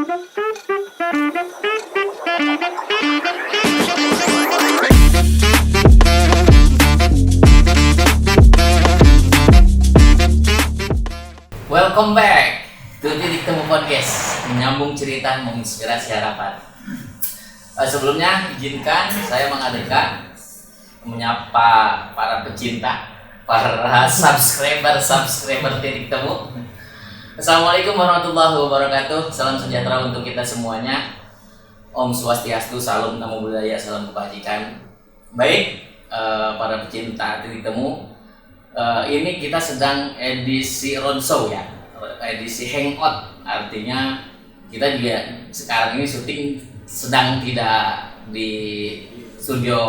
Welcome back to Titik Temu Podcast, menyambung cerita, menginspirasi harapan. Sebelumnya izinkan saya mengadakan menyapa para pecinta, para subscriber Titik Temu. Assalamualaikum warahmatullahi wabarakatuh. Salam sejahtera untuk kita semuanya. Om Swastiastu, salam namo buddhaya, salam kebajikan. Baik, para pecinta Titik Temu. Ini kita sedang edisi roadshow ya, edisi hangout, artinya kita juga sekarang ini syuting sedang tidak di studio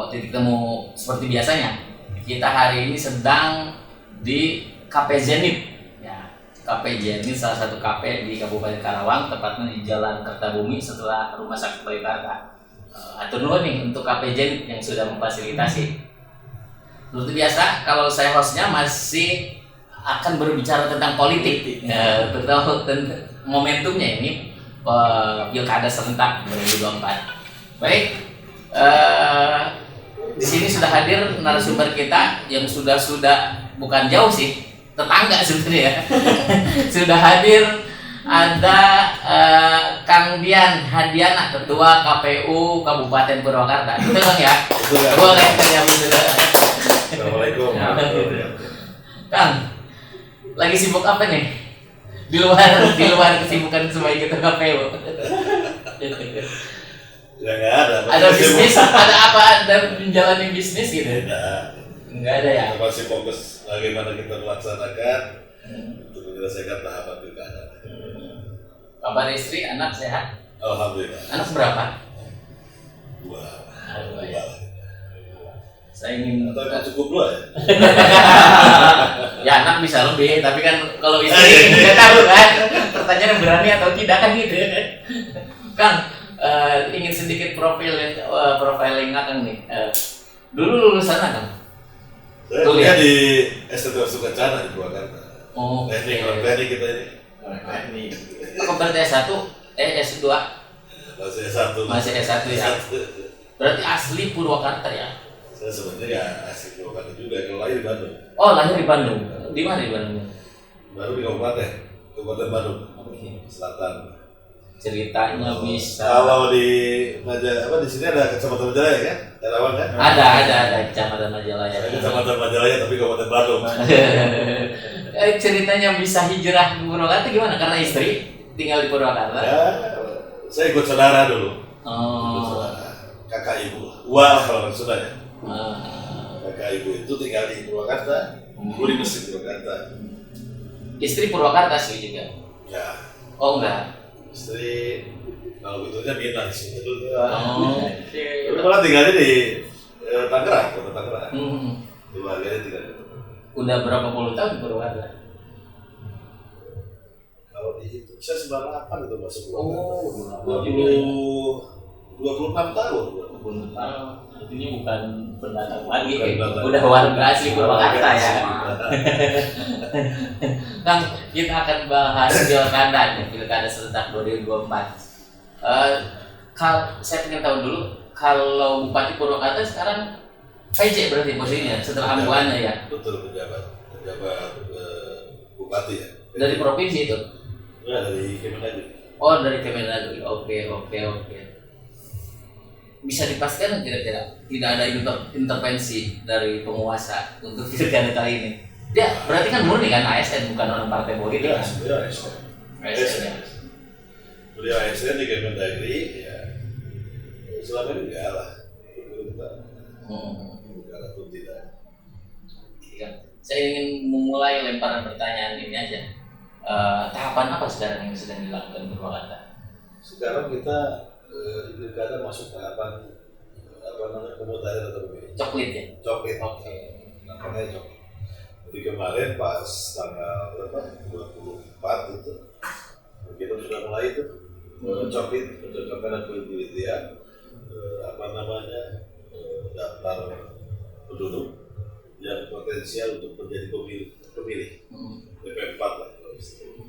Titik Temu seperti biasanya. Kita hari ini sedang di Cafe Zenith ya. Cafe Zenith salah satu kafe di Kabupaten Karawang, tepatnya di Jalan Kertabumi setelah Rumah Sakit Baliparka. Atur nuhun nih untuk Cafe Zenith yang sudah memfasilitasi. Seperti biasa, kalau saya hostnya masih akan berbicara tentang politik, tentang momentumnya ini Pilkada serentak 2024. Baik, di sini sudah hadir narasumber kita yang sudah bukan jauh sih, tetangga sebenarnya. Sudah hadir ada Kang Dian Hadiana, Ketua KPU Kabupaten Purwakarta. Betul Bang ya? Boleh ya, betul. Assalamualaikum. Kang, lagi sibuk apa nih? Di luar kesibukan sebagai ketua KPU. Ya nggak ada. Ada bisnis? Ada apa? Ada menjalani bisnis gitu? Nggak ada ya? Kita masih fokus bagaimana kita melaksanakan untuk menyelesaikan tahapan pilkada. Kabar istri, anak sehat? Alhamdulillah. Anak berapa? Dua. Ya. Saya ingin Atau cukup dua ya? Ya anak bisa lebih, tapi kan kalau istri nggak tahu kan pertanyaan berani atau tidak kan gitu. Kang, ingin sedikit profiling Kang nih. Dulu lulusan Kang? Saya kuliah di STT Sukacana di Purwakarta. Oh, teknik kita ini. Teknik. Kok berarti S1, S2? Masih S1. Masih S1 ya. Berarti asli Purwakarta ya? Saya sebenarnya ya asli Purwakarta juga, kalau lahir di Bandung. Oh, lahir di Bandung. Di mana di Bandung? Baru di Kabupaten Bandung. Selatan. Ceritanya bisa. Kalau di di sini ada Kecamatan Majalaya kan? Karawang kan? Ada Kecamatan Majalaya. Kecamatan Majalaya tapi Kabupaten Bandung. Ceritanya bisa hijrah ke Purwakarta gimana? Karena istri tinggal di Purwakarta. Ya, saya ikut saudara dulu. Ikut saudara. Kakak ibu. Wah, kalau orang Sunda ya. Kakak ibu itu tinggal di Purwakarta. Ibu di Mesir Purwakarta. Istri Purwakarta sih juga. Ya. Oh enggak. Istri kalau gitunya Minang sih dulu. Oh. Tapi malah tinggalnya di Tangerang, Kota Tangerang. Keluarganya tinggal di Tangerang. Udah berapa puluh tahun di Purwakarta? Kalau dihitung saya 98 itu masuk Oh, 26 tahun. Artinya bukan pendatang lagi, Bukan udah warga asli Purwakarta ya. Kang, kita akan bahas pilkada serentak 2024. Saya ingin tahu dulu, kalau Bupati Purwakarta sekarang PJ berarti posisinya setelah ambuannya ya? Betul, pejabat bupati ya. Dari provinsi itu? Ya, dari Kemendagri. Oh, dari Kemendagri. Oke. Bisa dipastikan kira-kira tidak ada intervensi dari penguasa untuk pilkada kali ini? Ya, berarti kan murni kan ASN, bukan orang partai politik kan? Ya, ASN. Beliau ASN di Kemendagri, ya selama ini enggak lah. Negara pun tidak. Saya ingin memulai lemparan pertanyaan ini aja. Tahapan apa sekarang yang sedang dilakukan di Purwakarta? Sekarang kita di pilkada masuk tahapan pemutaran atau pemilih. Coklit ya? Coklit. Oke. Namanya coklit. Jadi kemarin pas tanggal 24 itu kita sudah mulai itu coklit untuk campaign eligibility ya. Daftar penduduk yang potensial untuk menjadi pemilih DP4 lah kalau istilahnya.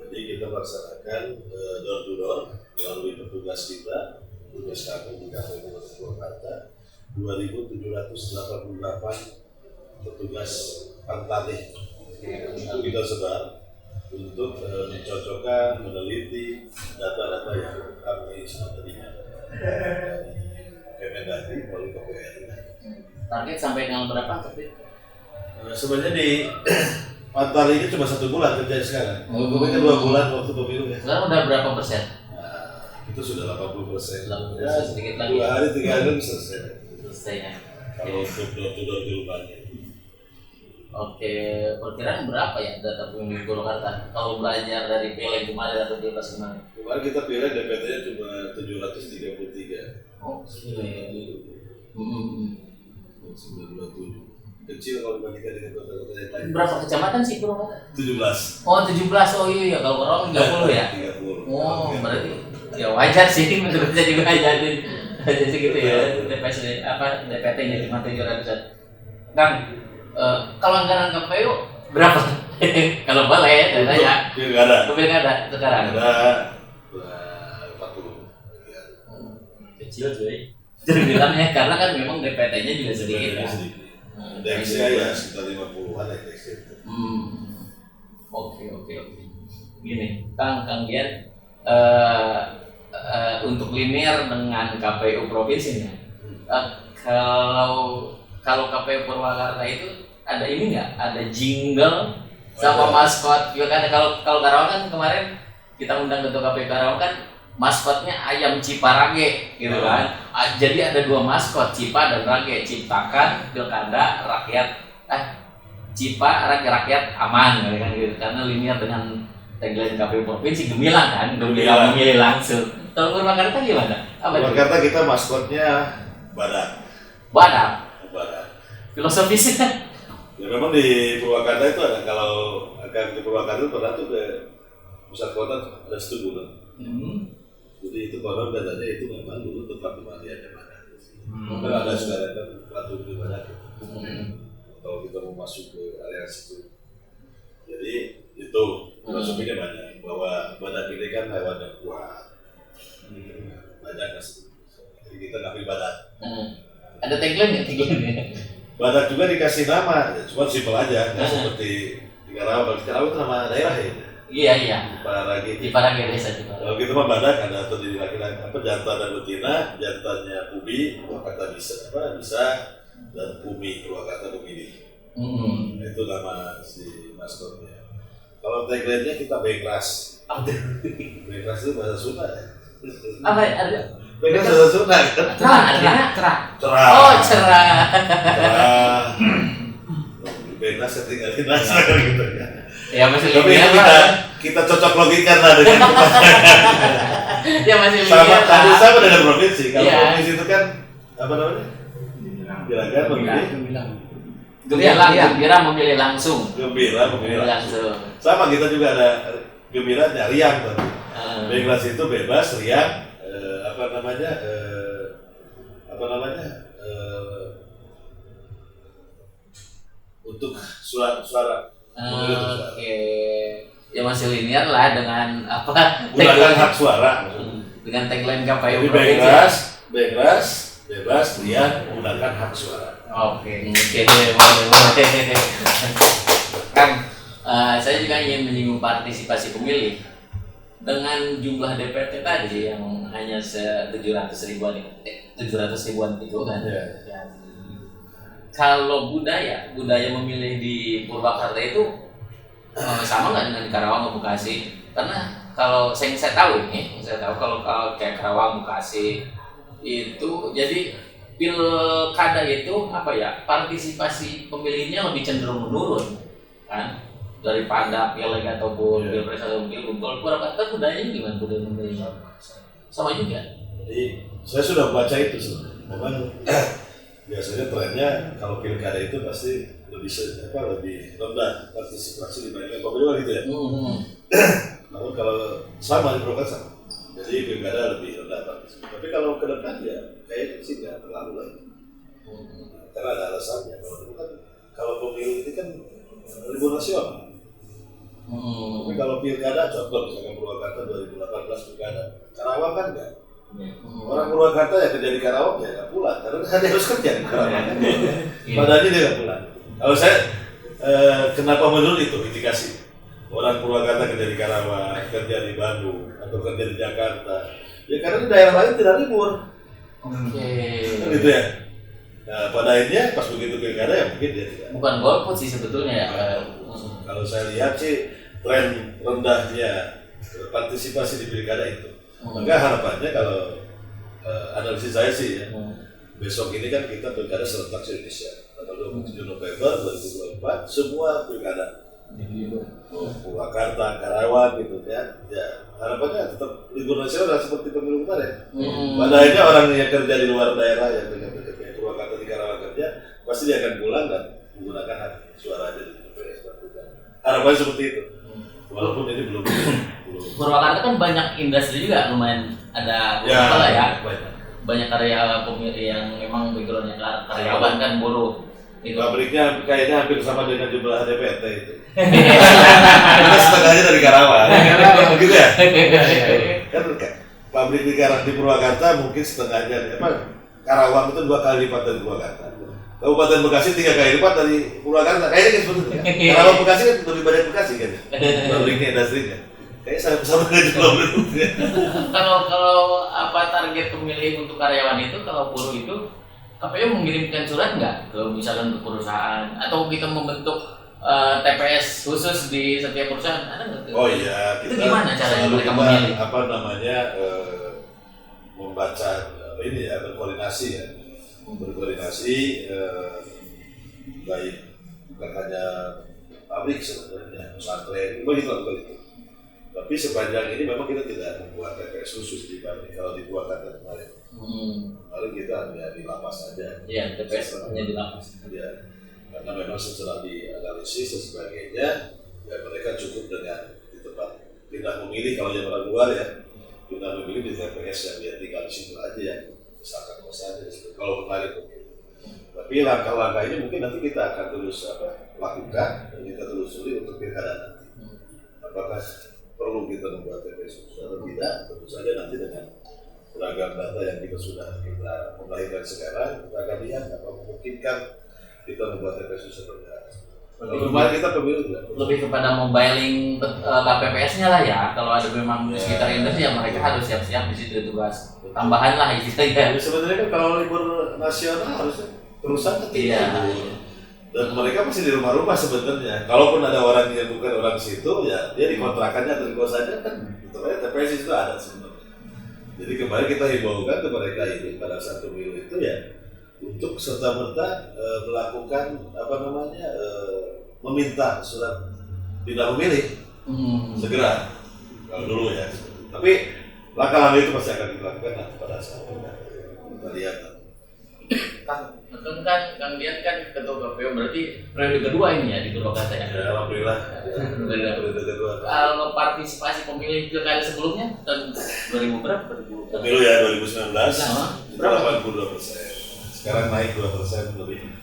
Jadi kita melaksanakan door to door melalui petugas kita, petugas kami di KPU Kabupaten Purwakarta, 2.788 petugas pantane itu kita sebar untuk mencocokkan, meneliti data-data yang kami sudah terima dari Kemendagri melalui KPRI. Target sampai tanggal berapa? Tapi Sebenarnya di Pantali ini cuma 1 bulan kerja sekarang. Mungkin 2 bulan waktu pemilu ya. sekarang udah berapa persen? Nah, itu sudah 80%. Ya, sedikit lagi. 2 hari 3 hari selesai. Selesai ya. Kalau untuk door di rumahnya. Oke, perkiraan berapa ya data pemilih Purwakarta? Kalau belajar dari PLN kemarin atau di pas kemarin? Kemarin kita pilih DPT-nya cuma 733. Oke. 927. Kecil kalau dibandingkan dengan kota-kota yang lain. Berapa kecamatan sih Purwakarta? 17. Oh 17, oh iya, kalau orang 30 ya? 30. Oh berarti ya wajar sih menurut saya juga jadi segitu ya. DPT-nya cuma 700-an. Kang, kalau anggaran KPU berapa? Kalau boleh, saya tanya. Pilkada. Pilkada sekarang. Ada 40. Kecil cuy. Terbilangnya karena kan memang DPT-nya juga sedikit kan. Indeksnya ya sekitar 50-an indeksnya itu. Oke. Gini, Kang Gian, untuk linear dengan KPU provinsinya, kalau KPU Purwakarta itu ada ini nggak? Ada jingle sama maskot juga kan? Kalau Karawang kan kemarin kita undang ketua KPU Karawang kan maskotnya ayam Ciparage gitu kan. Jadi ada 2 maskot, Cipa dan Rage. Ciptakan pilkada rakyat Cipa rakyat aman kan gitu. Karena linear dengan tagline KPU provinsi gemilang kan, gemilang memilih langsung. Kalau Purwakarta gimana? Purwakarta kita maskotnya badak. Filosofisnya Ya memang di Purwakarta itu ada, kalau akan ke Purwakarta itu pernah tuh ke pusat kota ada studi kan. Jadi itu konon katanya itu memang dulu tempat kematiannya badak. Kan ada sekarang kan patung di badak. Kalau kita mau masuk ke area situ. Jadi itu filosofinya banyak bahwa badak ini kan hewan yang kuat. Badak jadi kita ngambil badak. ada tagline nggak Badak juga dikasih nama, cuma simpel aja, nggak seperti di Karawang. Karawang itu nama daerah ya. Iya. Parage. Desa. Kalau kita mah badak ada terdiri laki-laki jantan dan betina, jantannya Pubi, Purwakarta bisa dan Pumi, Purwakarta Pemilih. Itu nama si maskotnya. Kalau tagline-nya kita Bekras. Bekras itu bahasa Sunda ya. Apa ada? Bekras bahasa Sunda kan? Cerah. Oh cerah. Bekras ketinggalan nasa gitu ya. Ya masih tapi kita cocok logikan lah dengan ya masih sama dengan provinsi. Kalau provinsi itu kan apa namanya? Gembira memilih langsung. Gembira memilih langsung. Sama kita juga ada gembira riang tuh. Bebas itu bebas, riang, untuk suara. Oke, ya masih linear lah dengan gunakan hak suara. Dengan tagline KPU bebas, riang, gunakan hak suara. Oke, boleh. Kang, saya juga ingin menyinggung partisipasi pemilih dengan jumlah DPT tadi yang hanya 700 ribuan itu kan. Ya. Kalau budaya memilih di Purwakarta itu sama nggak dengan Karawang atau Bekasi? Karena kalau saya tahu kalau kayak Karawang, Bekasi itu jadi pilkada itu partisipasi pemilihnya lebih cenderung menurun kan daripada pileg ataupun pilpres atau pilgub. Kalau Purwakarta budayanya gimana budaya memilih? Sama juga. Jadi saya sudah baca itu sebenarnya. Memang biasanya trennya kalau pilkada itu pasti lebih rendah partisipasi dibandingkan pemilu gitu ya. Namun kalau sama di Purwakarta sama. Jadi pilkada lebih rendah partisipasi. Tapi kalau ke depan ya kayaknya sih nggak terlalu lagi. Karena ada alasannya. Kalau pemilu ini kan libur nasional. Tapi kalau pilkada, contoh misalkan Purwakarta 2018 pilkada, Karawang kan enggak. Orang Purwakarta ya kerja di Karawang ya nggak pulang, karena dia harus kerja di Karawang. Padahal dia nggak pulang. Kalau saya, kenapa menurut itu indikasi orang Purwakarta kerja di Karawang, kerja di Bandung, atau kerja di Jakarta, ya karena di daerah lain tidak libur. Kan gitu ya. Nah, pada akhirnya pas begitu pilkada ya mungkin dia tidak. Bukan golput sih sebetulnya ya. Kalau saya lihat sih tren rendahnya partisipasi di pilkada itu. Maka harapannya kalau analisis saya sih ya, besok ini kan kita pilkada serentak di Indonesia. Tanggal 27 November 2024 semua pilkada. Purwakarta, Karawang gitu ya. Ya harapannya tetap libur nasional seperti pemilu kemarin. Pada akhirnya orang yang kerja di luar daerah yang dengan Purwakarta di Karawang kerja pasti dia akan pulang dan menggunakan hak suaranya di TPS. Harapannya seperti itu. Walaupun ini belum. Purwakarta kan banyak industri juga, lumayan ada beberapa lah ya. Banyak karya pemilih yang memang backgroundnya karyawan kan buruh. Itu Pabriknya kayaknya hampir sama dengan jumlah DPT itu. Kita setengahnya dari Karawang. Gitu ya? Kan pabrik di Purwakarta mungkin setengahnya. Karawang itu 2 kali lipat dari Purwakarta. Kabupaten Bekasi 3 kali lipat dari Purwakarta. Kayaknya kan seperti itu kan. Karawang Bekasi kan lebih banyak Bekasi kan. Pabriknya, industrinya. Kayaknya sama dengan jumlah penduduknya. Kalau apa target pemilih untuk karyawan itu, kalau buruh itu KPU mengirimkan surat nggak ke misalkan ke perusahaan atau kita membentuk TPS khusus di setiap perusahaan, ada nggak? Oh iya, itu gimana caranya mereka memilih? Apa namanya membaca ini ya, berkoordinasi baik bukan hanya pabrik sebenarnya, pesantren, begitu. Tapi sepanjang ini memang kita tidak membuat TPS khusus di pabrik. Kalau di Purwakarta kemarin, kemarin kita hanya di lapas saja. Iya, TPS hanya di lapas. Ya, karena memang setelah dianalisis dan sebagainya, ya mereka cukup dengan di tempat pindah memilih kalau yang orang luar ya, pindah memilih di TPS yang dia tinggal di situ aja ya, misalkan kosannya. Kalau kemarin begitu. Tapi langkah-langkah ini mungkin nanti kita akan terus lakukan dan kita telusuri untuk pilkada nanti. Apakah perlu kita membuat TPS khusus atau tidak? Tentu saja nanti dengan beragam data yang kita memulaikan sekarang, kita akan lihat apa memungkinkan kita membuat TPS khusus atau tidak. Kalau kemarin kita pemilu tidak. Lebih kepada mobiling KPPS-nya lah ya. Kalau ada memang di sekitar industri ya mereka harus siap-siap di situ tugas tambahan lah istilahnya. Jadi sebenarnya kan kalau libur nasional harusnya perusahaan ketika libur. Dan mereka masih di rumah-rumah sebenarnya. Kalaupun ada orang yang bukan orang situ, ya dia dikontrakannya atau di kosannya kan, TPS itu ada sebenarnya. Jadi kemarin kita himbaukan ke mereka ini pada saat pemilu itu ya untuk serta merta melakukan meminta surat pindah memilih segera kalau dulu ya. Tapi langkah-langkah itu pasti akan dilakukan pada saat kita lihat. Kang Dian kan ketua KPU, berarti periode kedua ini ya di Purwakarta ya? Ya, alhamdulillah. Periode kedua. Kalau partisipasi pemilih pilkada sebelumnya tahun 2000 berapa? Pemilu ya 2019 berapa? 82%. Sekarang naik 2% lebih.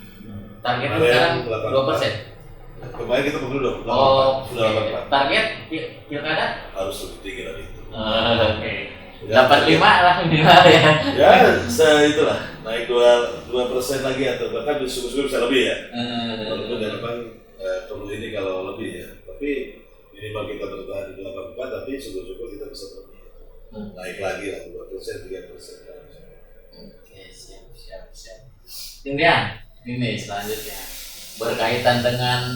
Targetnya sekarang 2%. Kemarin kita pemilu 84. Sudah 84. Target pilkada Harus lebih tinggi dari itu. Oke. 85 lah minimal ya. Ya, itulah naik 2% lagi atau bahkan syukur-syukur bisa lebih ya. Walaupun memang perlu ini kalau lebih ya. Tapi minimal kita bertahan di 84, tapi syukur-syukur kita bisa lebih. Naik lagi lah 2%, 3%. Oke, siap. Kemudian ini selanjutnya berkaitan dengan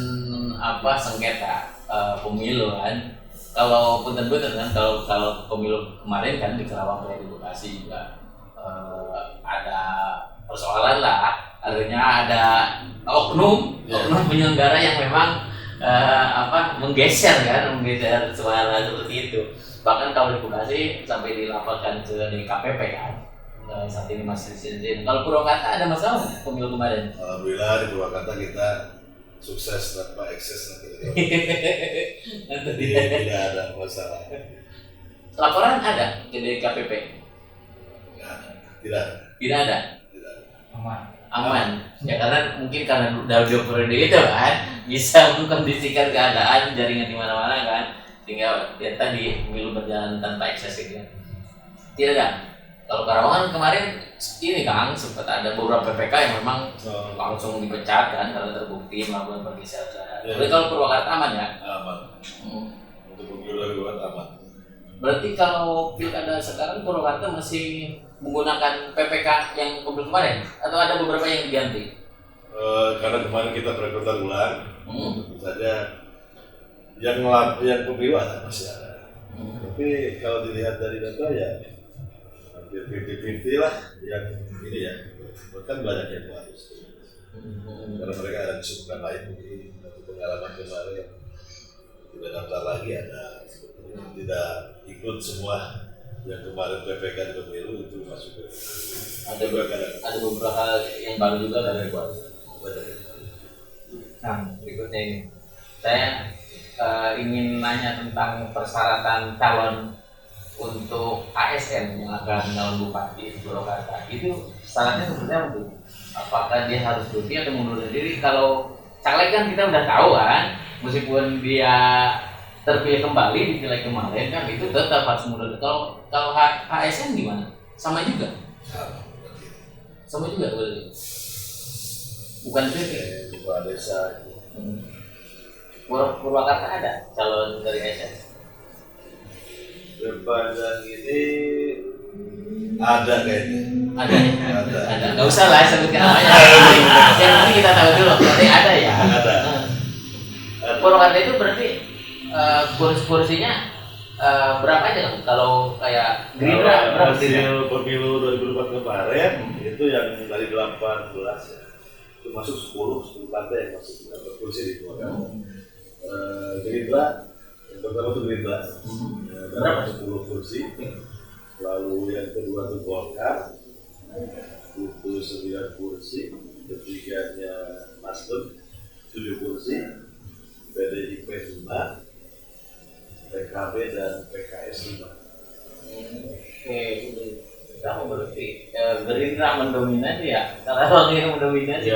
sengketa pemilu kan. Kalau punten-punten kan kalau pemilu kemarin kan di Karawang kayak di Bekasi juga ada persoalan lah, artinya ada oknum penyelenggara yang memang menggeser suara seperti itu. Bahkan kalau di Bekasi sampai dilaporkan ke DKPP kan. Saat ini masih izin. Kalau Purwakarta ada masalah nggak pemilu kemarin? Alhamdulillah di Purwakarta kita sukses tanpa ekses nanti. Jadi tidak ada masalah. Laporan ada ke DKPP? Tidak ada. Tidak ada. Tidak ada. Aman. aman. Ya karena mungkin karena udah 2 periode itu kan bisa mengkondisikan keadaan jaringan di mana-mana kan, sehingga ya tadi pemilu berjalan tanpa ekses gitu. Tidak ada. Kalau Karawang kemarin ini Kang sempat ada beberapa PPK yang memang langsung dipecat kan karena terbukti melakukan pergeseran. Tapi kalau Purwakarta aman ya? Aman. Untuk pemilu 2024 aman. Berarti kalau pilkada sekarang Purwakarta masih menggunakan PPK yang pemilu kemarin atau ada beberapa yang diganti? Karena kemarin kita perekrutan ulang, tentu saja yang pemilu ada masih ada. Tapi kalau dilihat dari data ya hampir 50-50 lah yang ini ya, bahkan banyak yang baru. Karena mereka ada kesibukan lain mungkin untuk pengalaman kemarin tidak daftar lagi ada, tidak ikut semua yang kemarin PPK di pemilu itu masuk ke ada beberapa yang baru juga kan yang buat. Nah berikutnya ini saya ingin nanya tentang persyaratan calon untuk ASN yang akan calon bupati di Purwakarta. Itu syaratnya seperti apa tuh? Apakah dia harus cuti atau mundurkan diri? Kalau caleg kan kita udah tahu kan, meskipun dia terpilih kembali di pileg kemarin kan itu tetap harus mundur. Kalau ASN gimana? Sama juga? Sama juga berarti? Bukan cuti? Kepala desa. Purwakarta ada calon dari ASN? Sepanjang ini ada kayaknya. Ada. Nggak usah lah sebutkan namanya. Yang penting kita tahu dulu. Berarti ada ya. Ada. Purwakarta itu berarti kursinya berapa aja kan? Kalau kayak Gerindra berapa? Hasil pemilu 2024 kemarin itu yang dari 18 ya. Itu masuk 10 partai yang masuk kursi di Purwakarta. Gerindra yang pertama itu Gerindra. Berapa? 10 kursi. Lalu yang kedua itu Golkar itu 9 kursi, ketiganya Nasdem 7 kursi, PDIP 5, PKB dan PKS 5. Oke, kamu berarti Gerindra mendominasi ya? Kalau yang mendominasi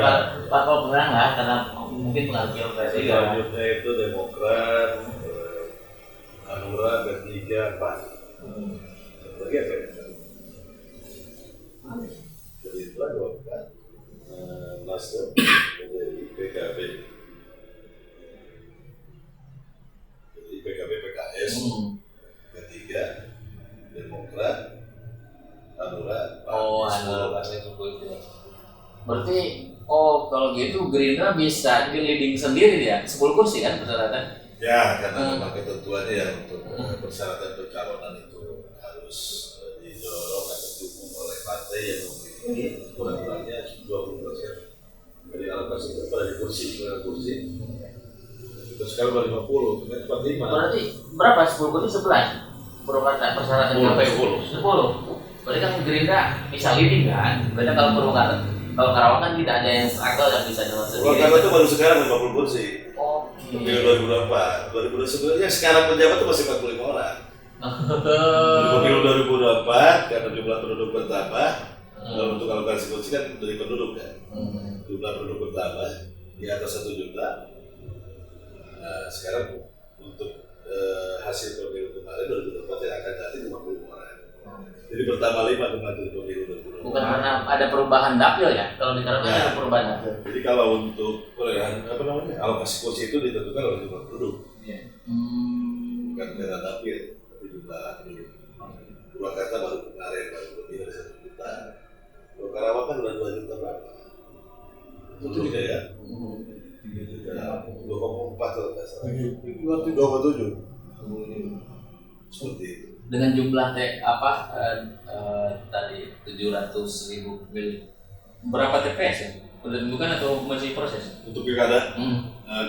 parpol perang lah, karena mungkin pengaruh pilpres juga. Selanjutnya itu Demokrat, Hanura, P3, PAN. Lagi apa ya? Gerindra, Golkar, Nasdem, PKB, PKS, ketiga Demokrat, Hanura, Hanura. Berarti kalau gitu Gerindra bisa di leading sendiri ya, 10 kursi kan persyaratan? Ya, karena memang ketentuannya ya untuk persyaratan pencalonan itu harus didorong atau didukung oleh partai yang memiliki kurang-kurangnya 20% dari alokasi kepada kursi. Itu sekarang baru 50, dengan 45. Berarti berapa 10 kursi 11? Purwakarta persyaratan 10. Berarti kan Gerindra bisa leading kan? Berarti kalau Purwakarta, kalau Karawang kan tidak ada yang struggle yang bisa jalan sendiri. Purwakarta itu baru sekarang 50 kursi. Pemilu 2024, 2029 sekarang penjabat itu masih 45 orang. Pemilu 2024 karena jumlah penduduk bertambah, untuk alokasi kursi kan dari penduduk kan, jumlah penduduk bertambah di atas 1 juta. Nah, sekarang untuk hasil pemilu kemarin 2024 yang akan jadi 50 orang. Jadi bertambah 5 kemarin pemilu 2024. Bukan karena ada perubahan dapil ya? Kalau di Karawang ada perubahan dapil. Jadi kalau untuk alokasi kursi itu ditentukan oleh jumlah penduduk. Bukan karena dapil, tapi jumlah penduduk. Purwakarta baru kemarin lebih dari 1 juta. Kalau Karawang kan udah 2 juta berapa? Itu juga ya. 2,4 kalau nggak salah. 2,7. Seperti itu. Dengan jumlah tadi 700.000 pilih. Berapa TPS ya? Udah ditentukan atau masih proses? Untuk pilkada,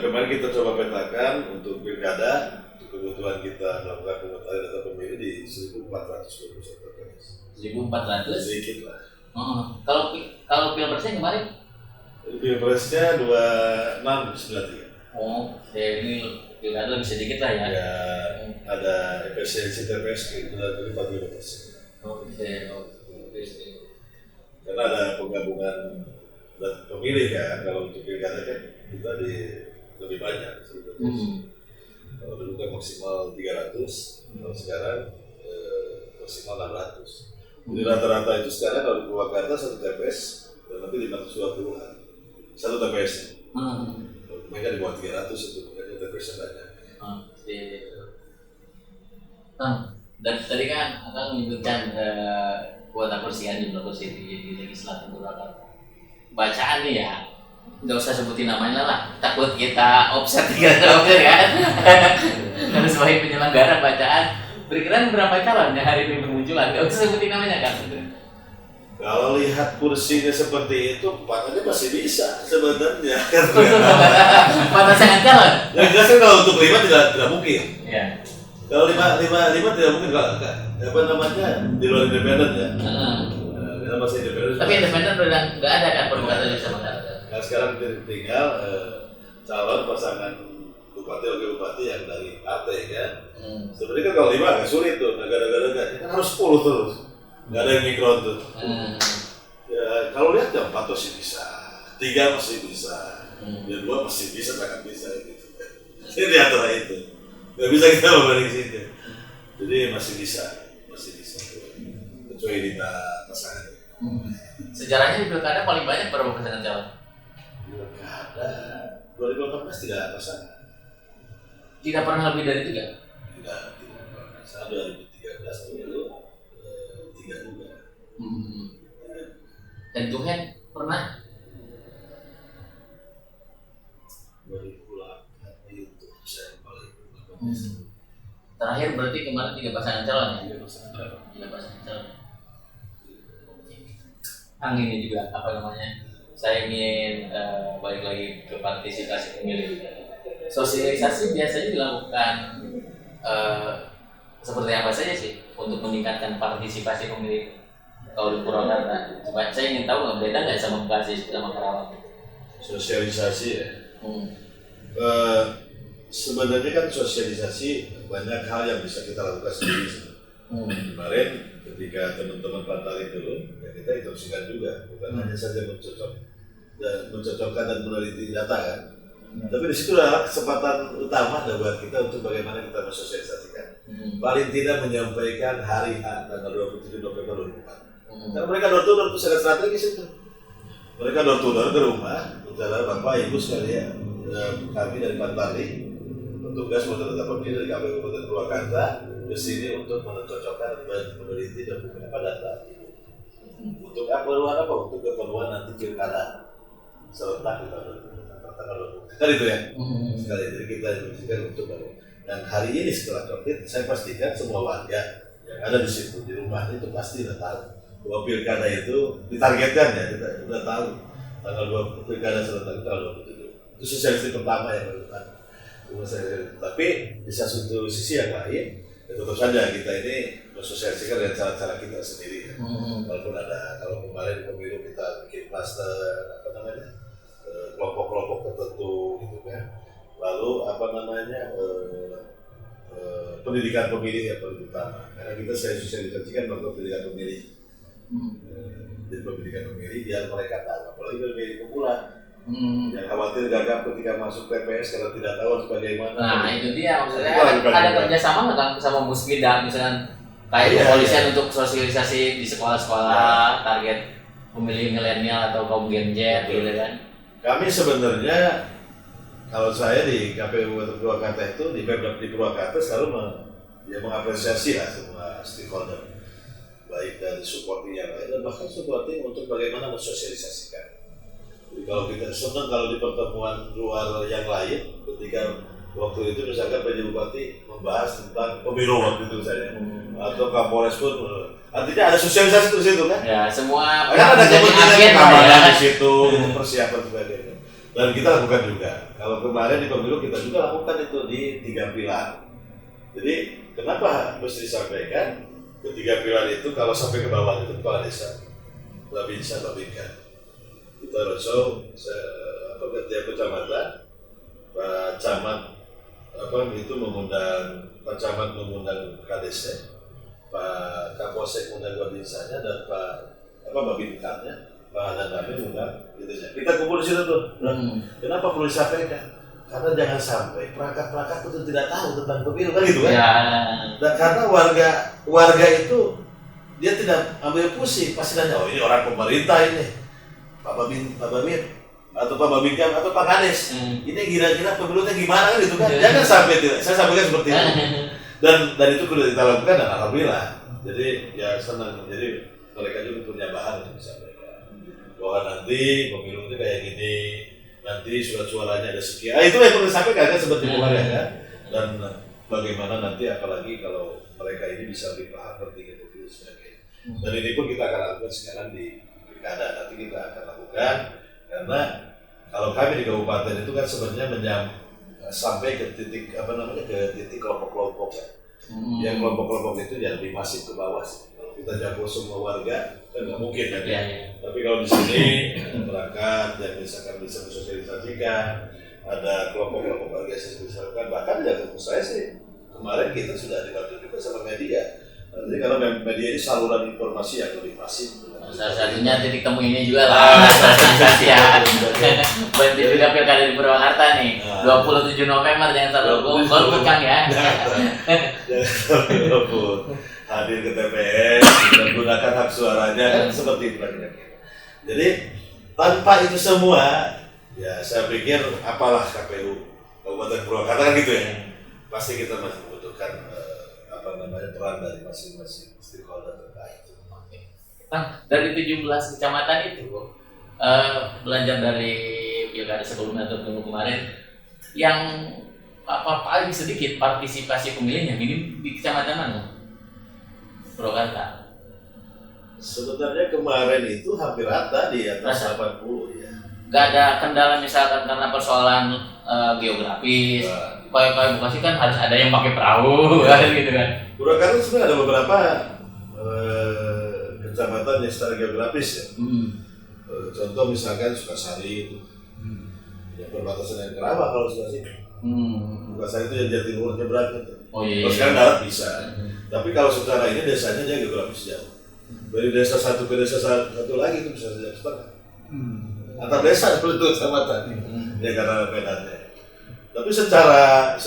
kemarin kita coba petakan untuk pilkada, untuk kebutuhan kita melakukan pemetaan data pemilih di 1.421 TPS. 1.400? Sedikit lah. Kalau pilpresnya kemarin? Pilpresnya 2693. Ini pilkada lebih sedikit lah ya. Ya, ada efisiensi TPS itu dari 45%. Oke. Karena ada penggabungan dan pemilih kan. Kalau untuk pilkada kan kita lebih banyak sebetulnya. Kalau dulu kan maksimal 300, kalau sekarang maksimal 600. Jadi rata-rata itu sekarang kalau di Purwakarta satu TPS dan nanti 520-an satu TPS-nya. Mereka di bawah 300 itu, makanya TPS-nya banyak. Dan tadi kan Akang menyebutkan kuota kursian jumlah kursi di legislatif Purwakarta. Bacaan nih ya, nggak usah sebutin namanya lah, takut kita offset kan. Harus sebagai penyelenggara bacaan. Berkira berapa calon yang hari ini bermunculan? Nggak usah sebutin namanya kan? Kalau lihat kursinya seperti itu, 4 aja masih bisa sebenarnya. Mana sangat calon? Yang jelas kan kalau untuk 5 tidak mungkin. Ya. Kalau 5 tidak mungkin, kalau apa namanya di luar independen ya. Karena masih independen. Tapi independen udah nggak ada kan perbuatan yang sama kan? Nah sekarang tinggal calon pasangan bupati wakil bupati yang dari partai kan. Sebenarnya kan kalau 5 agak sulit tuh, negara-negara kan harus 10 terus. Nggak ada yang mikron tuh. Ya, kalau lihat ya 4 masih bisa, 3 masih bisa, ya 2 masih bisa, sangat bisa gitu. Jadi di antara itu, nggak bisa kita membanding situ. Jadi masih bisa. Kecuali 5 pasangan. Sejarahnya di pilkada paling banyak berapa pasangan calon? Pilkada 2018 tidak ada pasangan. Tidak pernah lebih dari 3? Tidak pernah. Saat 2013 itu 3 juga. Dan Tuhan pernah? 2008 itu saya paling Terakhir berarti kemarin 3 pasangan calon ya? 3 pasangan calon. 3 pasangan calon. Ini juga apa namanya? Saya ingin balik lagi ke partisipasi pemilih. Sosialisasi biasanya dilakukan seperti apa saja sih untuk meningkatkan partisipasi pemilih kalau di Purwakarta? Coba saya ingin tahu nggak beda nggak sama Bekasi sama Karawang? Sosialisasi ya. Sebenarnya kan sosialisasi banyak hal yang bisa kita lakukan sendiri. Kemarin ketika teman-teman Pantali turun, ya kita instruksikan juga, bukan hanya saja mencocokkan dan meneliti data kan. Tapi di situ adalah kesempatan utama buat kita untuk bagaimana kita mensosialisasikan. Paling tidak menyampaikan hari tanggal 27 November 2004. Karena mereka door-to-door itu sangat strategis itu. Mereka door-to-door ke rumah, bicara Bapak Ibu sekalian, kami dari Pantali, petugas data pemilih dari KPU Kabupaten Purwakarta ke sini untuk mencocokkan dan meneliti dan beberapa data. Untuk keperluan apa? Untuk keperluan nanti pilkada serentak di tanggal 20. Kan itu ya. Sekali jadi kita instruksikan untuk dan hari ini setelah COVID saya pastikan semua warga yang ada di situ di rumah itu pasti sudah tahu bahwa pilkada itu ditargetkan ya, kita sudah tahu tanggal 20 pilkada serentak tanggal 27. Itu sosialisasi pertama yang dilakukan. Tapi di satu sisi yang lain, ya tentu saja kita ini mensosialisasikan dengan cara-cara kita sendiri. Walaupun ada, kalau kemarin pemilu kita bikin klaster kelompok-kelompok tertentu gitu kan. Lalu pendidikan pemilih yang paling utama. Karena kita sosialisasikan bahwa pendidikan pemilih. Jadi pendidikan pemilih biar mereka tahu, apalagi pemilih pemula. Yang khawatir gagap ketika masuk TPS karena tidak tahu harus bagaimana. Nah itu dia, maksudnya ada kerjasama nggak kan sama Musbida misalkan kayak kepolisian untuk sosialisasi di sekolah-sekolah target pemilih milenial atau kaum Gen Z gitu kan? Kami sebenarnya kalau saya di KPU Purwakarta itu di Pemda di Purwakarta selalu mengapresiasi lah semua stakeholder baik dari supporting yang lain dan bahkan supporting untuk bagaimana mensosialisasikan. Kalau kita senang kalau di pertemuan luar yang lain ketika waktu itu misalkan PJ Bupati membahas tentang pemilu waktu itu misalnya atau Kapolres pun artinya ada sosialisasi di situ kan? Ya semua kan ada kepentingan keamanan di situ, persiapan sebagainya dan kita lakukan juga. Kalau kemarin di pemilu kita juga lakukan itu di 3 pilar. Jadi kenapa mesti disampaikan ketiga pilar itu kalau sampai ke bawah itu kepala desa bisa babinkan. Kita roadshow tiap kecamatan, Pak Camat itu mengundang Pak Camat mengundang KDC, Pak Kapolsek mengundang Babinsanya dan Pak Babinkannya dan kami undang gitu ya. Kita kumpul di situ tuh. Kenapa perlu disampaikan? Karena jangan sampai perangkat-perangkat itu tidak tahu tentang pemilu kan gitu kan? Ya. Dan karena warga itu dia tidak ambil pusing, pasti nanya, oh ini orang pemerintah ini, Pak Babin atau Pak Babinkan atau Pak Kades, ini kira-kira pemilunya gimana kan gitu kan? Jangan sampai tidak. Saya sampaikan seperti itu. Dan itu sudah kita lakukan dan alhamdulillah. Jadi ya senang. Jadi mereka juga punya bahan untuk disampaikan bahwa nanti pemilu itu kayak gini, nanti suara-suaranya ada sekian. Itu yang perlu disampaikan kan seperti kemarin kan. Dan bagaimana nanti apalagi kalau mereka ini bisa lebih paham pentingnya pemilu sebagainya. Dan ini pun kita akan lakukan sekarang di pilkada. Nanti kita akan lakukan karena kalau kami di kabupaten itu kan sebenarnya sampai ke titik ke titik kelompok-kelompok ya. Yang kelompok-kelompok itu yang lebih masif ke bawah sih. Kalau kita jangkau semua warga kan nggak mungkin kan. Tapi kalau di sini berangkat yang misalkan bisa disosialisasikan, ada kelompok-kelompok warga yang disosialisasikan, bahkan ya saya sih kemarin kita sudah dibantu juga sama media. Jadi karena media ini saluran informasi yang lebih masif. Salah satunya titik temu ini juga lah. Ya. Bantu juga pilkada di Purwakarta nih. 27 November jangan salah golput Kang ya. Jangan sampai golput. Hadir ke TPS dan gunakan hak suaranya kan seperti itu kira-kira. Jadi tanpa itu semua, ya saya pikir apalah KPU Kabupaten Purwakarta kan gitu ya. Pasti kita masih membutuhkan peran dari masing-masing stakeholder terkait. Kang, dari 17 kecamatan itu belajar dari pilkada sebelumnya atau pemilu kemarin yang paling sedikit partisipasi pemilihnya minim di kecamatan mana? Purwakarta. Sebenarnya kemarin itu hampir rata di atas 80 ya. Gak ada kendala misalkan karena persoalan geografis. Kayak Bekasi kan harus ada yang pakai perahu kan gitu kan. Purwakarta sebenarnya ada beberapa kecamatan yang secara geografis ya. Contoh misalkan Sukasari itu. Yang perbatasan yang Kerawang kalau Sukasari. Sukasari itu yang Jatiluhur nyebrang gitu. Oh iya. Terus kan darat bisa. Tapi kalau secara ini desanya dia geografis jauh. Dari desa satu ke desa satu lagi itu bisa sejam setengah. Antar desa seperti itu kecamatan. Ya karena bedanya. Tapi secara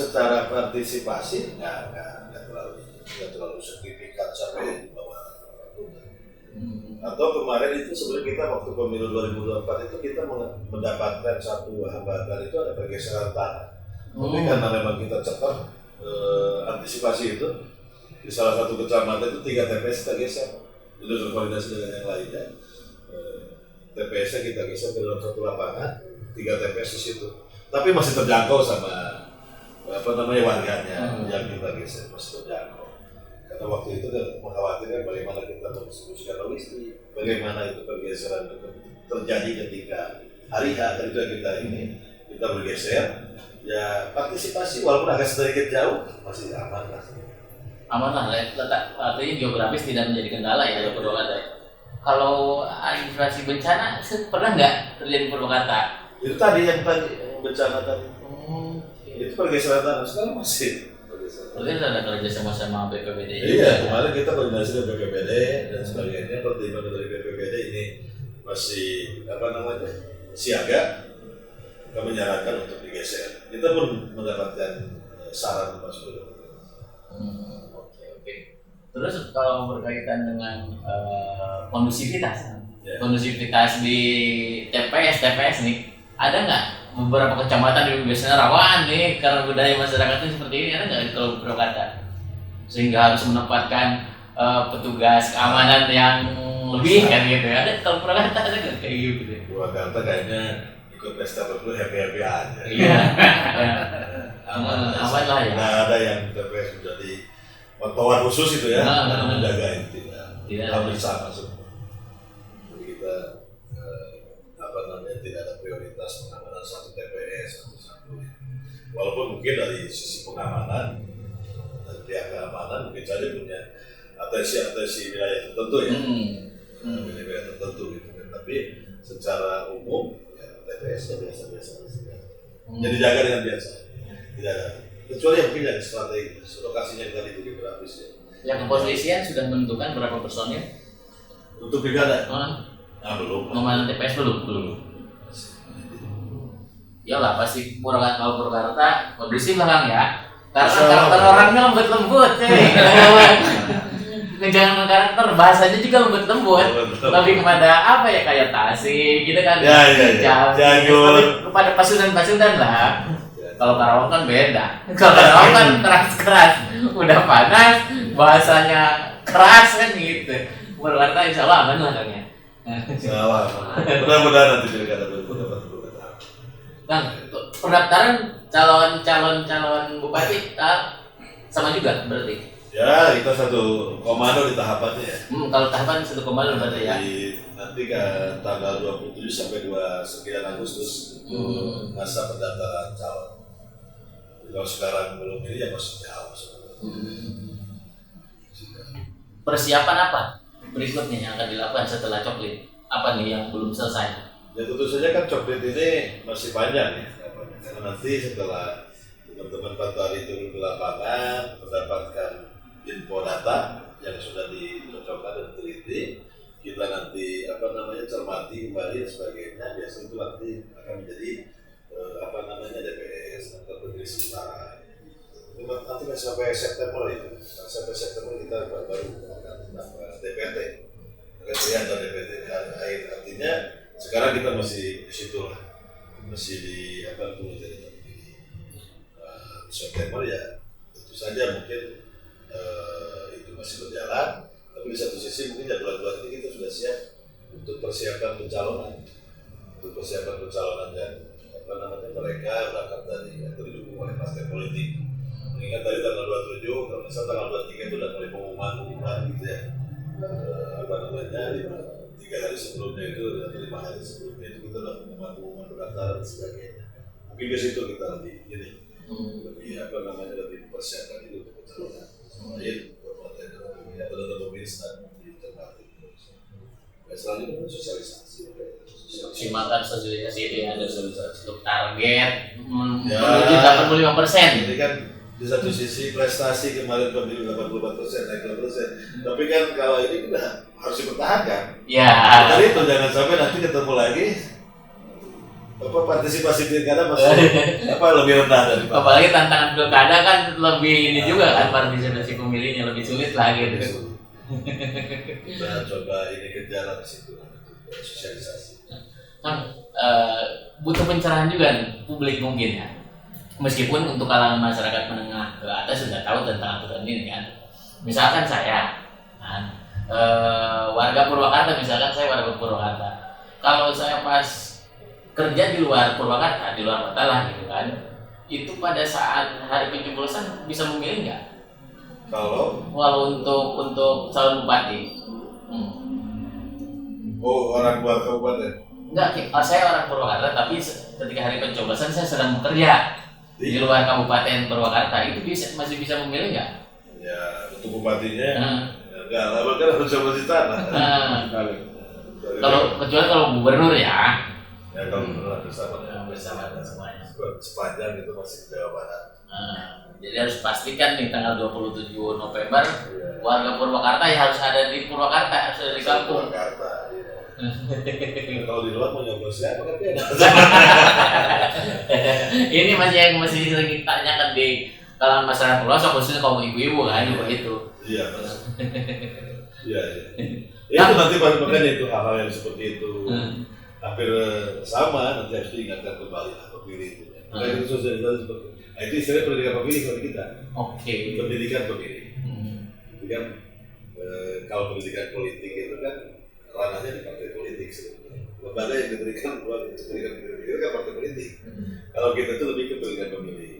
partisipasi nggak terlalu signifikan sampai di bawah. Atau kemarin itu sebenarnya kita waktu pemilu 2024 itu kita mendapatkan satu hambatan itu ada pergeseran tanah. Tapi karena memang kita cepat antisipasi itu di salah satu kecamatan itu 3 TPS kita geser. Itu berkoordinasi dengan yang lainnya. TPS-nya kita geser ke dalam satu lapangan, 3 TPS di situ. Tapi masih terjangkau sama warganya yang kita geser masih terjangkau. Karena waktu itu kan mengkhawatirkan bagaimana kita mendistribusikan logistik, bagaimana itu pergeseran terjadi ketika hari H itu kita bergeser. Ya partisipasi walaupun agak sedikit jauh masih aman lah. Aman lah, artinya geografis tidak menjadi kendala ya di Purwakarta. Kalau administrasi bencana pernah nggak terjadi di Purwakarta? Itu tadi yang bencana tadi. Itu pergeseran tanah sekarang masih. Berarti ada kerja sama BPBD. Iya, kemarin kita koordinasi dengan BPBD dan sebagainya. Pertimbangan dari BPBD ini masih siaga. Kami menyarankan untuk digeser. Kita pun mendapatkan saran masuk. Oke. Terus kalau berkaitan dengan kondusivitas di TPS nih, ada nggak beberapa kecamatan yang biasanya rawan nih karena budaya masyarakatnya seperti ini, ada nggak di Purwakarta sehingga harus menempatkan petugas keamanan yang lebih kan gitu ya? Ada kalau Purwakarta ada nggak kayak gitu? Purwakarta kayaknya ikut pesta pemilu happy aja. Iya. Aman lah ya. Tidak ada yang TPS menjadi pantauan khusus itu ya, menjaga itu tidak. Hampir sama semua. Jadi kita tidak ada prioritas pengamanan satu TPS satu. Walaupun mungkin dari sisi pengamanan dan pihak keamanan mungkin saja punya atensi wilayah tertentu ya, wilayah tertentu gitu. Tapi secara umum TPS-nya biasa-biasa saja. Jadi jaga dengan biasa. Tidak ada. Kecuali mungkin yang strategi lokasinya tadi itu geografis ya. Yang kepolisian sudah menentukan berapa personil untuk pilkada. Belum. Pengamanan TPS belum. Iyalah pasti Purwakarta kondusif lah Kang ya. Karena karakter orangnya lembut-lembut, jangan karakter bahasanya juga lembut-lembut. Lebih kepada apa ya, kayak Tasik gitu kan. Cianjur. Kepada pasudan-pasudan lah. Kalau Karawang kan beda. Kalau Karawang kan keras-keras, udah panas, bahasanya keras kan gitu. Purwakarta insya Allah aman lah Kang ya. Salah. Mudah-mudahan nanti pilkada dapat Purwakarta. Kang, pendaftaran calon bupati sama juga berarti? Ya, kita satu komando di tahapannya ya. Kalau tahapan satu komando berarti ya? Nanti kan tanggal 27 sampai 29 Agustus masa pendaftaran calon. Kalau sekarang belum ini ya masih jauh sebenarnya. Persiapan apa berikutnya yang akan dilakukan setelah coklit? Apa nih yang belum selesai? Ya tentu saja kan coklit ini masih panjang ya. Karena nanti setelah teman-teman Pantari turun ke lapangan mendapatkan info data yang sudah dicocokkan dan teliti, kita nanti cermati kembali dan sebagainya. Biasanya itu nanti akan menjadi DPS atau Pemilih Utara. Nanti kan sampai September itu, sampai September kita baru akan DPT, atau DPT akhir. Artinya sekarang kita masih di situ lah, masih di jadi September ya. Tentu saja mungkin itu masih berjalan, tapi di satu sisi mungkin ya bulan-bulan ini kita sudah siap untuk persiapan pencalonan, dan mereka berangkat dari atau didukung oleh partai politik. Mengingat tadi tanggal 27, kalau misalnya tanggal 23 itu udah mulai pengumuman gitu ya. 3 hari sebelumnya itu atau 5 hari sebelumnya itu kita udah pengumuman pendaftaran dan sebagainya. Mungkin di situ kita lebih lebih persiapan itu untuk pencalonan. Lain atau pemilihan di tempat itu. Selanjutnya sosialisasi. Simakan sosialisasi itu ya, ada untuk target ya, menuju 85%. Jadi kan di satu sisi prestasi kemarin pemilu 84%, naik 2%. Tapi kan kalau ini kita harus dipertahankan. Ya. Dari itu jangan sampai nanti ketemu lagi partisipasi pilkada masih lebih rendah dari. Apalagi tantangan pilkada kan lebih ini juga kan, partisipasi pemilihnya lebih sulit lah gitu. Kita coba ini kejar ke situ sosialisasi. Kan butuh pencerahan juga nih, publik mungkin ya. Meskipun untuk kalangan masyarakat menengah ke atas sudah tahu tentang aturan ini kan. Misalkan saya kan, warga Purwakarta, kalau saya pas kerja di luar Purwakarta, di luar kota lah gitu kan, itu pada saat hari pencoblosan bisa memilih nggak? Walau untuk calon bupati. Orang luar kabupaten? Enggak, saya orang Purwakarta, tapi ketika hari pencoblosan saya sedang bekerja di luar Kabupaten Purwakarta, itu masih bisa memilih nggak? Ya, untuk bupatinya enggak lah, kan harus coblos di tanah. Kecuali kalau gubernur ya. Ya, kalau gubernur bersama semuanya. Sepanjang itu masih di Jawa Barat. Jadi harus pastikan nih tanggal 27 November warga Purwakarta ya harus ada di Purwakarta, harus ada di kampung. Purwakarta. Kalau di luar mau nyoblos siapa kan beda. Ini yang masih sering ditanyakan di kalangan masyarakat pelosok, khususnya kaum ibu-ibu kan begitu. Iya. Iya. Ya itu nanti makanya itu hal-hal yang seperti itu hampir sama nanti harus diingatkan kembali pemilih itu. Kayak itu sosialisasi seperti itu. Nah, itu istilah pendidikan pemilih kalau kita. Oke. Pendidikan pemilih. Itu kan kalau pendidikan politik itu kan ranahnya di partai politik sebenarnya. Lembaga yang diberikan buat pendidikan pemilih itu kan partai politik. Kalau kita itu lebih ke pendidikan pemilih.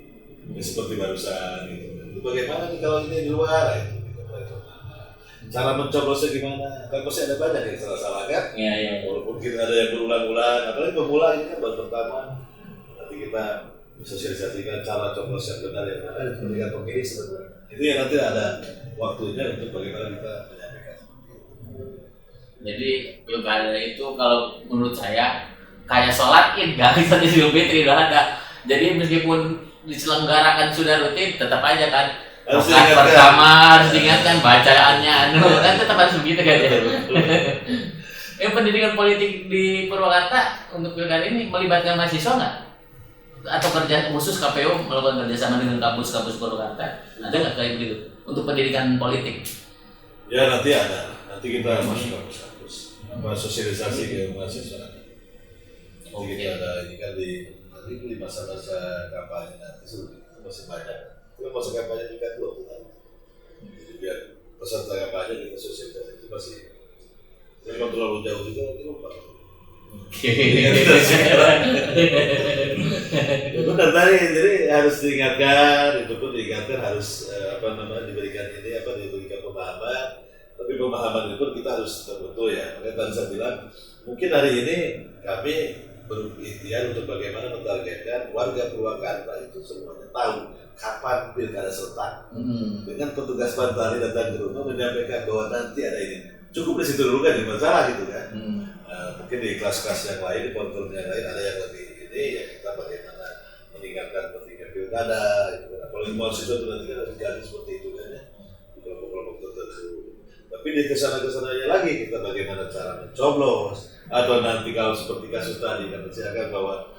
Ya, seperti barusan gitu. Itu bagaimana nih kalau ini di luar itu? Cara mencoblosnya gimana? Kan pasti ada banyak yang salah-salah kan? Iya. Walaupun kita ada yang berulang-ulang, apalagi pemula ini kan baru pertama. Nanti kita sosialisasikan cara coblos yang benar yang ada di pendidikan pemilih sebenarnya. Itu yang nanti ada waktunya untuk bagaimana kita menyampaikan. Jadi pilkada itu kalau menurut saya kayak sholat id, gak bisa di Idul Fitri udah ada. Jadi meskipun diselenggarakan sudah rutin, tetap aja kan. Pertama harus diingatkan bacaannya, kan tetap harus begitu kan ya. Pendidikan politik di Purwakarta untuk pilkada ini melibatkan mahasiswa nggak? Atau kerja khusus KPU melakukan kerjasama dengan kampus-kampus Purwakarta? Ada nggak kayak begitu untuk pendidikan politik? Ya nanti ada, nanti kita masuk kampus-kampus, sosialisasi ke mahasiswa. Nanti kita ada ini kan di masa-masa kampanye nanti itu masih banyak. Itu masa kampanye juga 2 bulan. Jadi biar peserta kampanye kita sosialisasi itu masih. Kalau terlalu jauh juga nanti lupa. Benar tadi, jadi harus diingatkan, itu pun diingatkan harus diberikan pemahaman. Tapi pemahaman itu pun kita harus terbentuk ya. Makanya tadi saya bilang, mungkin hari ini kami berikhtiar untuk bagaimana mentargetkan warga Purwakarta itu semuanya tahu kapan pilkada serentak. Dengan petugas Bantari datang ke rumah menyampaikan bahwa nanti ada ini. Cukup di situ dulu kan, di masalah gitu kan. Mungkin di kelas-kelas yang lain, di kontur yang lain ada yang lebih ini, ya kita bagaimana meningkatkan pentingnya pilkada, gitu kan. Apalagi mahasiswa itu nanti kan harus jadi seperti itu kan ya, di kelompok-kelompok tertentu. Tapi di kesana-kesananya lagi kita bagaimana cara mencoblos, atau nanti kalau seperti kasus tadi kan misalkan bahwa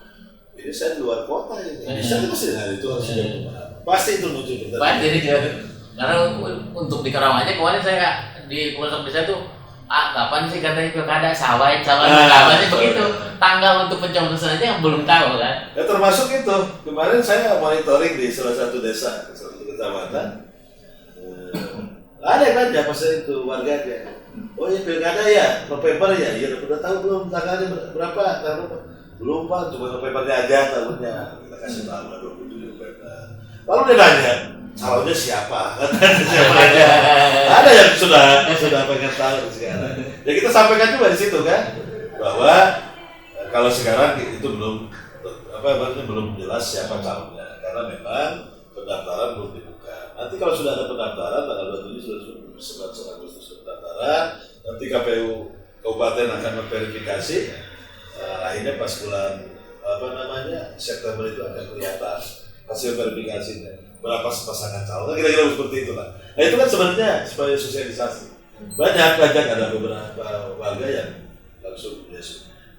ini saya di luar kota ini, bisa masih itu harus sudah pasti itu muncul. Pasti karena untuk di Karawang aja kemarin saya di pelosok desa tuh kapan sih katanya pilkada sawah sih begitu tanggal untuk pencoblosan aja belum tahu kan. Ya termasuk itu kemarin saya monitoring di salah satu desa, salah satu kecamatan, ada yang nanya pas itu warganya, oh ya pilkada ya November ya, iya udah tahu belum tanggalnya berapa, belum Pak, cuma Novembernya aja tahunnya, kita kasih tahu 27 November. Lalu dia nanya, calonnya siapa? Siapa aja? Ada yang sudah pengen tahu sekarang. Ya kita sampaikan juga di situ kan, bahwa kalau sekarang itu belum jelas siapa calonnya, karena memang pendaftaran belum dibuka. Nanti kalau sudah ada pendaftaran tanggal 27 sudah 9 Agustus pendaftaran, nanti KPU Kabupaten akan memverifikasi. Akhirnya pas bulan September itu akan kelihatan hasil verifikasinya. Berapa pasangan calon, kira-kira seperti itu lah. Nah itu kan sebenarnya supaya sosialisasi. Banyak ada beberapa warga yang langsung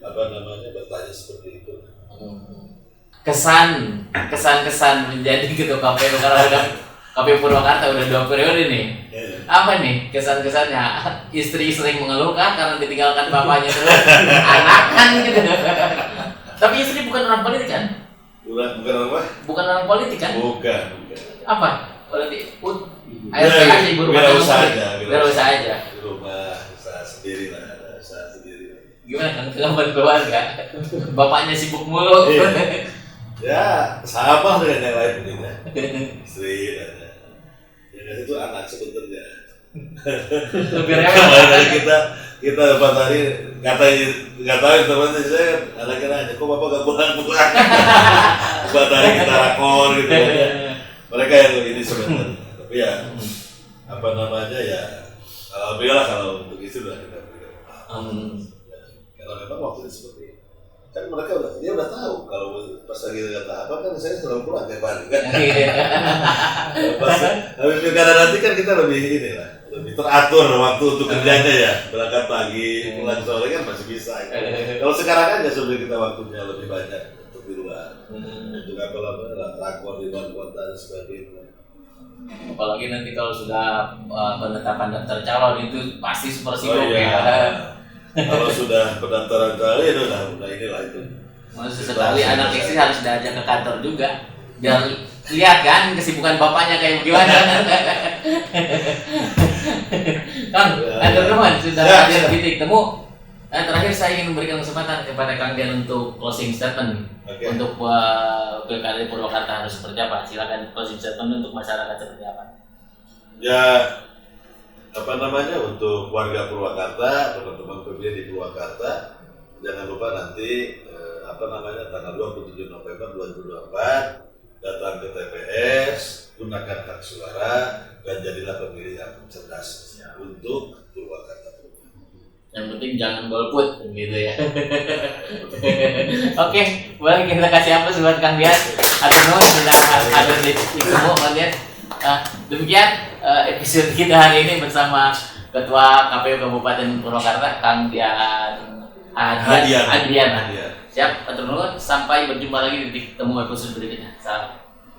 bertanya seperti itu. Kesan menjadi ketua KPU karena udah KPU Purwakarta udah 2 periode nih. Apa nih kesan-kesannya? Istri sering mengeluh kan karena ditinggalkan bapaknya terus, anak kan gitu. Tapi istri bukan orang politik kan? Bukan apa? Bukan orang politik kan? Bukan. Apa? Politik. Aja ibu rumah tangga. Usaha aja. Di rumah usaha sendiri lah, usaha sendiri. Gimana kan kehidupan keluarga? Bapaknya sibuk mulu. Ya sama dengan yang lain mungkin ya. Istri dan yang itu anak sebetulnya. Lebih repot. Kita dapat hari nggak tahu teman saya anaknya nanya kok bapak gak pulang buat hari kita rakor gitu ya. Mereka yang ini sebenarnya tapi ya ya alhamdulillah kalau untuk itu sudah kita berikan karena memang waktu itu seperti itu kan mereka dia udah tahu kalau pas lagi ada tahapan kan saya selalu pulang tiap hari kan. Pas habis pilkada nanti kan kita lebih lebih teratur waktu untuk kerjanya ya, berangkat pagi pulang sore kan masih bisa kan? Kalau sekarang kan ya sudah kita waktunya lebih banyak untuk di luar untuk rakor di luar kota dan sebagainya. Apalagi nanti kalau sudah penetapan daftar calon itu pasti super sibuk Kalau sudah pendaftaran kali itu udah inilah itu. Maksudnya sekali anak istri harus diajak ke kantor juga biar lihat kan kesibukan bapaknya kayak gimana. Kang, teman-teman sudah hadir di titik temu. Terakhir saya ingin memberikan kesempatan kepada Kang Dian untuk closing statement untuk pilkada Purwakarta harus seperti apa? Silakan closing statement untuk masyarakat seperti apa? Ya untuk warga Purwakarta, teman-teman pemilih di Purwakarta, jangan lupa nanti tanggal 27 November 2024 datang ke TPS, gunakan hak suara dan jadilah pemilih yang cerdas untuk Purwakarta. Yang penting jangan golput gitu ya. Oke, boleh kita kasih apa buat Kang Dian? Atur nuhun sudah hadir di Temu Kang Dian. Demikian episode kita hari ini bersama Ketua KPU Kabupaten Purwakarta, Kang Adrian. Hadiah. Siap, atur nuhun. Sampai berjumpa lagi di Titik Temu episode berikutnya. Salam.